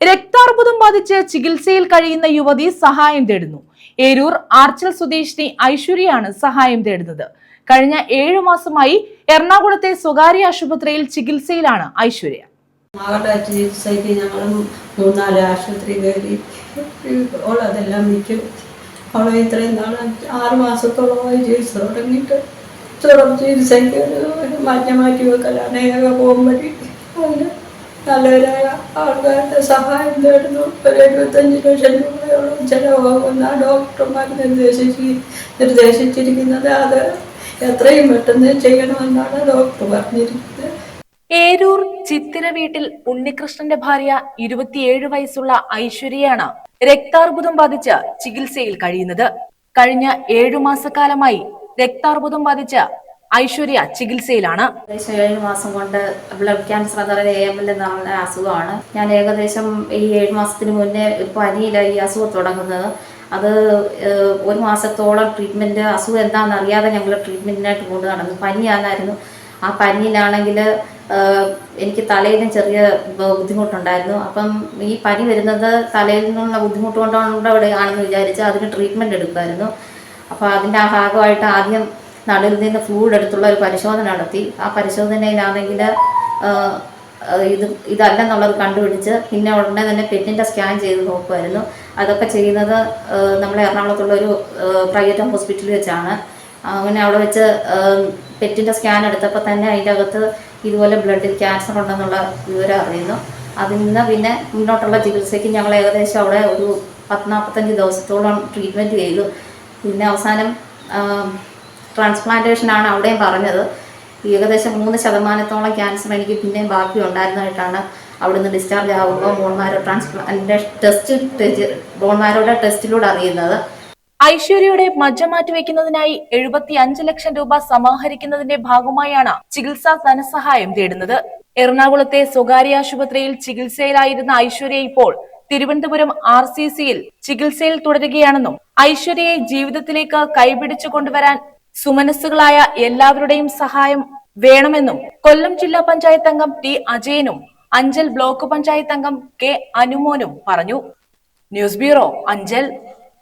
രക്താർബുദം ബാധിച്ച് ചികിത്സയിൽ കഴിയുന്ന യുവതി സഹായം തേടുന്നു. ഏരൂർ ആർച്ചൽ സ്വദേശിനി ഐശ്വര്യയാണ് സഹായം തേടുന്നത്. കഴിഞ്ഞ 7 മാസമായി എറണാകുളത്തെ സ്വകാര്യ ആശുപത്രിയിൽ ചികിത്സയിലാണ് ഐശ്വര്യ. മകളുടെ ചികിത്സയ്ക്ക് ഞങ്ങൾ 3-4 ആശുപത്രി കയറി. അതെല്ലാം വിറ്റു. അവളെ ഇത്രയും നാൾ 6 മാസത്തോളമായി ചികിത്സ തുടങ്ങിയിട്ട് ചികിത്സയ്ക്ക് മാറ്റി വെക്കലാണ് പോകും വഴി. അതിന് നല്ലവരായ ആൾക്കാരുടെ സഹായം തേടുന്നു. ഒരു 75 ലക്ഷം രൂപയോളം ചിലവാകുന്ന ഡോക്ടർമാർ നിർദ്ദേശിച്ചിരിക്കുന്നത്. അത് എത്രയും പെട്ടെന്ന് ചെയ്യണമെന്നാണ് ഡോക്ടർ പറഞ്ഞിരിക്കുന്നത്. ഏരൂർ ചിത്തിര വീട്ടിൽ ഉണ്ണികൃഷ്ണന്റെ ഭാര്യ 27 വയസ്സുള്ള ഐശ്വര്യയാണ് രക്താർബുദം ബാധിച്ച് ചികിത്സയിൽ കഴിയുന്നത്. കഴിഞ്ഞ 7 മാസക്കാലമായി രക്താർബുദം ബാധിച്ച് ഐശ്വര്യ ചികിത്സയിലാണ്. 7 മാസം കൊണ്ട് ബ്ലഡ് ക്യാൻസർ, അതായത് AML എന്ന അസുഖമാണ്. ഞാൻ ഏകദേശം ഈ 7 മാസത്തിന് മുന്നേ പനിയിലായി ഈ അസുഖം തുടങ്ങുന്നത്. അത് 1 മാസത്തോളം ട്രീറ്റ്മെൻറ്റ്, അസുഖം എന്താണെന്ന് അറിയാതെ ഞങ്ങൾ ട്രീറ്റ്മെൻറ്റിനായിട്ട് കൊണ്ട് നടന്നു. പനിയാണായിരുന്നു. ആ പനിയിലാണെങ്കിൽ എനിക്ക് തലയിലും ചെറിയ ബുദ്ധിമുട്ടുണ്ടായിരുന്നു. അപ്പം ഈ പനി വരുന്നത് തലയിൽ നിന്നുള്ള ബുദ്ധിമുട്ട് കൊണ്ടാണെന്ന് വിചാരിച്ച് അതിന് ട്രീറ്റ്മെൻറ്റ് എടുക്കുമായിരുന്നു. അപ്പോൾ അതിൻ്റെ ഭാഗമായിട്ട് ആദ്യം നടുവിൽ നിന്ന് ഫ്ലൂയിഡ് എടുത്തുള്ള ഒരു പരിശോധന നടത്തി. ആ പരിശോധനയിലാണെങ്കിൽ ഇതല്ലെന്നുള്ളത് കണ്ടുപിടിച്ച് പിന്നെ ഉടനെ തന്നെ പെറ്റിൻ്റെ സ്കാൻ ചെയ്ത് നോക്കുമായിരുന്നു. അതൊക്കെ ചെയ്യുന്നത് നമ്മളെ എറണാകുളത്തുള്ള ഒരു പ്രൈവറ്റ് ഹോസ്പിറ്റലിൽ വെച്ചാണ്. അങ്ങനെ അവിടെ വെച്ച് പെറ്റിൻ്റെ സ്കാൻ എടുത്തപ്പോൾ തന്നെ അതിൻ്റെ അകത്ത് ഇതുപോലെ ബ്ലഡിൽ ക്യാൻസർ ഉണ്ടെന്നുള്ള വിവരം അറിയുന്നു. അതിൽ നിന്ന് പിന്നെ മുന്നോട്ടുള്ള ചികിത്സയ്ക്ക് ഞങ്ങൾ ഏകദേശം അവിടെ ഒരു 40-45 ദിവസത്തോളം ട്രീറ്റ്മെൻറ്റ് ചെയ്തു. പിന്നെ അവസാനം ട്രാൻസ്പ്ലാന്റേഷനാണ് അവിടെയും പറഞ്ഞത്. ഏകദേശം 3% ക്യാൻസർ എനിക്ക് പിന്നെയും ബാക്കി ഉണ്ടായിരുന്നതായിട്ടാണ് അവിടുന്ന് ഡിസ്ചാർജ് ആകുമ്പോൾ ബോൺമാരോടെ ടെസ്റ്റിലൂടെ അറിയുന്നത്. ഐശ്വര്യയുടെ മജ്ജ മാറ്റിവെക്കുന്നതിനായി 75 ലക്ഷം രൂപ സമാഹരിക്കുന്നതിന്റെ ഭാഗമായാണ് ചികിത്സാ ധനസഹായം തേടുന്നത്. എറണാകുളത്തെ സ്വകാര്യ ആശുപത്രിയിൽ ചികിത്സയിലായിരുന്ന ഐശ്വര്യ ഇപ്പോൾ തിരുവനന്തപുരം RCCയിൽ ചികിത്സയിൽ തുടരുകയാണെന്നും ഐശ്വര്യയെ ജീവിതത്തിലേക്ക് കൈപിടിച്ചു കൊണ്ടുവരാൻ സുമനസ്സുകളായ എല്ലാവരുടെയും സഹായം വേണമെന്നും കൊല്ലം ജില്ലാ പഞ്ചായത്ത് അംഗം T അജയനും അഞ്ചൽ ബ്ലോക്ക് പഞ്ചായത്ത് അംഗം K അനുമോനും പറഞ്ഞു. News bureau, Anchal.